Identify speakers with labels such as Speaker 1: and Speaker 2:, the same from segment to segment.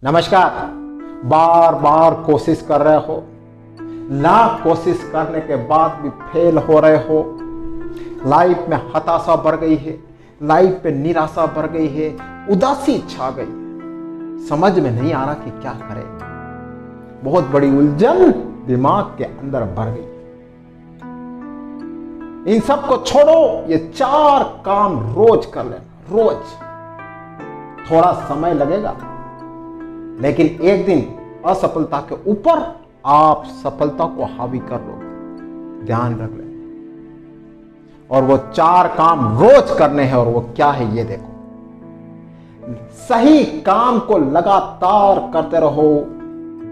Speaker 1: नमस्कार। बार बार कोशिश कर रहे हो, लाख कोशिश करने के बाद भी फेल हो रहे हो। लाइफ में हताशा बढ़ गई है, लाइफ पे निराशा बढ़ गई है, उदासी छा गई है। समझ में नहीं आ रहा कि क्या करें। बहुत बड़ी उलझन दिमाग के अंदर भर गई। इन सब को छोड़ो, ये 4 काम रोज कर लेना। रोज थोड़ा समय लगेगा, लेकिन एक दिन असफलता के ऊपर आप सफलता को हावी कर लोगे। ध्यान रख लें। और वो 4 काम रोज करने हैं। और वो क्या है ये देखो। सही काम को लगातार करते रहो।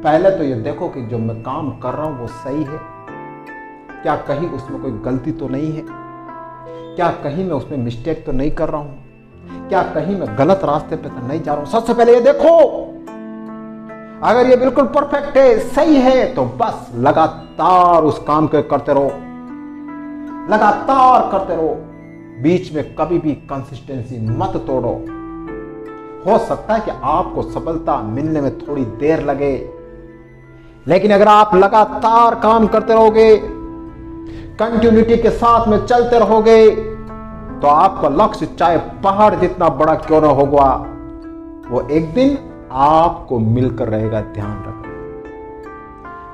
Speaker 1: पहले तो ये देखो कि जो मैं काम कर रहा हूं वो सही है क्या, कहीं उसमें कोई गलती तो नहीं है क्या, कहीं मैं उसमें मिस्टेक तो नहीं कर रहा हूं क्या, कहीं मैं गलत रास्ते पे तो नहीं जा रहा हूं। सबसे पहले ये देखो, अगर ये बिल्कुल परफेक्ट है, सही है, तो बस लगातार उस काम को करते रहो। लगातार करते रहो। बीच में कभी भी कंसिस्टेंसी मत तोड़ो। हो सकता है कि आपको सफलता मिलने में थोड़ी देर लगे, लेकिन अगर आप लगातार काम करते रहोगे, कंटिन्यूटी के साथ में चलते रहोगे, तो आपका लक्ष्य चाहे पहाड़ जितना बड़ा क्यों ना होगा, वो एक दिन आपको मिलकर रहेगा। ध्यान रखना।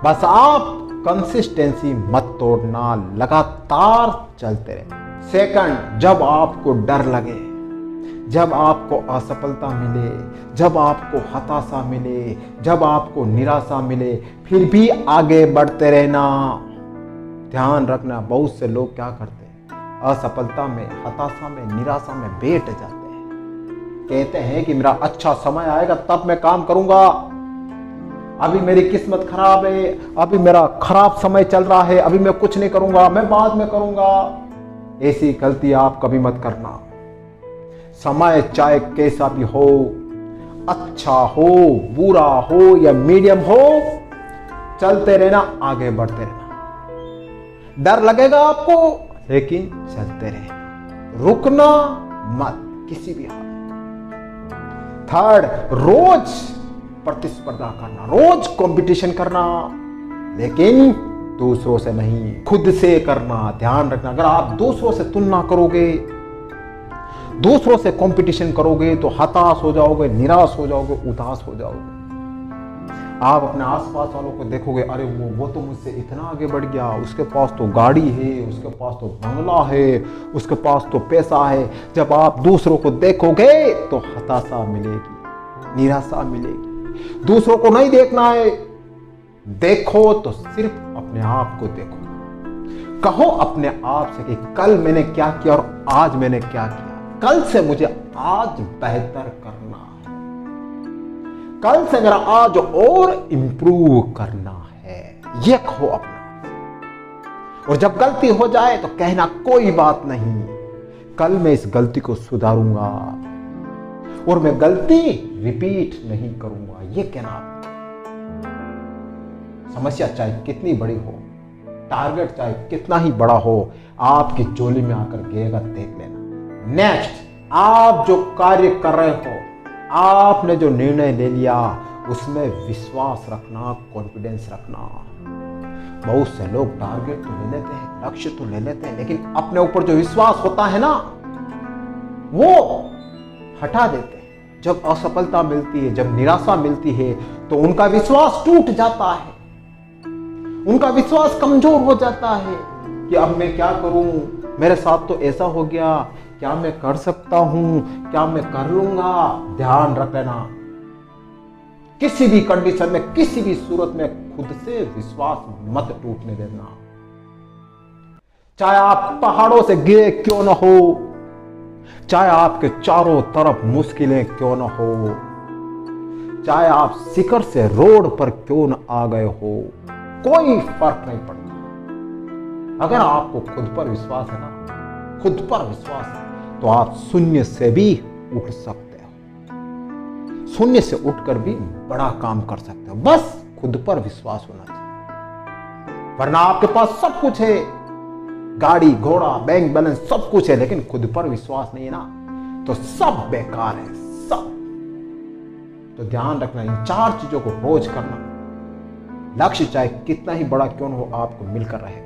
Speaker 1: बस आप कंसिस्टेंसी मत तोड़ना, लगातार चलते रहे। सेकंड, जब आपको डर लगे, जब आपको असफलता मिले, जब आपको हताशा मिले, जब आपको निराशा मिले, फिर भी आगे बढ़ते रहना। ध्यान रखना, बहुत से लोग क्या करते हैं, असफलता में, हताशा में, निराशा में बैठ जाते हैं। कहते हैं कि मेरा अच्छा समय आएगा तब मैं काम करूंगा, अभी मेरी किस्मत खराब है, अभी मेरा खराब समय चल रहा है, अभी मैं कुछ नहीं करूंगा, मैं बाद में करूंगा। ऐसी गलती आप कभी मत करना। समय चाहे कैसा भी हो, अच्छा हो, बुरा हो या मीडियम हो, चलते रहना, आगे बढ़ते रहना। डर लगेगा आपको, लेकिन चलते रहना, रुकना मत किसी भी हाल। थर्ड, रोज प्रतिस्पर्धा करना, रोज कंपटीशन करना, लेकिन दूसरों से नहीं, खुद से करना। ध्यान रखना, अगर आप दूसरों से तुलना करोगे, दूसरों से कंपटीशन करोगे, तो हताश हो जाओगे, निराश हो जाओगे, उदास हो जाओगे। आप अपने आसपास वालों को देखोगे, अरे वो तो मुझसे इतना आगे बढ़ गया, उसके पास तो गाड़ी है, उसके पास तो बंगला है, उसके पास तो पैसा है। जब आप दूसरों को देखोगे तो हताशा मिलेगी, निराशा मिलेगी। दूसरों को नहीं देखना है, देखो तो सिर्फ अपने आप को देखो। कहो अपने आप से कि कल मैंने क्या किया और आज मैंने क्या किया। कल से मुझे आज बेहतर करना है, कल से मेरा आज और इंप्रूव करना है, ये कहो अपना। और जब गलती हो जाए तो कहना कोई बात नहीं, कल मैं इस गलती को सुधारूंगा और मैं गलती रिपीट नहीं करूंगा, ये कहना। समस्या चाहे कितनी बड़ी हो, टारगेट चाहे कितना ही बड़ा हो, आपकी झोली में आकर गिरेगा, देख लेना। नेक्स्ट, आप जो कार्य कर रहे हो, आपने जो निर्णय ले लिया, उसमें विश्वास रखना, कॉन्फिडेंस रखना। बहुत से लोग टारगेट तो ले लेते हैं, लक्ष्य तो ले लेते हैं, लेकिन अपने ऊपर जो विश्वास होता है ना, वो हटा देते हैं। जब असफलता मिलती है, जब निराशा मिलती है, तो उनका विश्वास टूट जाता है, उनका विश्वास कमजोर हो जाता है कि अब मैं क्या करूं, मेरे साथ तो ऐसा हो गया, क्या मैं कर सकता हूं, क्या मैं कर लूंगा। ध्यान रख लेना, किसी भी कंडीशन में, किसी भी सूरत में खुद से विश्वास मत टूटने देना। चाहे आप पहाड़ों से गिरे क्यों न हो, चाहे आपके चारों तरफ मुश्किलें क्यों न हो, चाहे आप शिखर से रोड पर क्यों न आ गए हो, कोई फर्क नहीं पड़ता। अगर आपको खुद पर विश्वास है ना, खुद पर विश्वास है, तो आप शून्य से भी उठ सकते हो, शून्य से उठकर भी बड़ा काम कर सकते हो। बस खुद पर विश्वास होना चाहिए। वरना आपके पास सब कुछ है, गाड़ी घोड़ा बैंक बैलेंस सब कुछ है, लेकिन खुद पर विश्वास नहीं है ना, तो सब बेकार है, सब। तो ध्यान रखना, इन 4 चीजों को रोज करना। लक्ष्य चाहे कितना ही बड़ा क्यों न हो, आपको मिलकर रहेगा।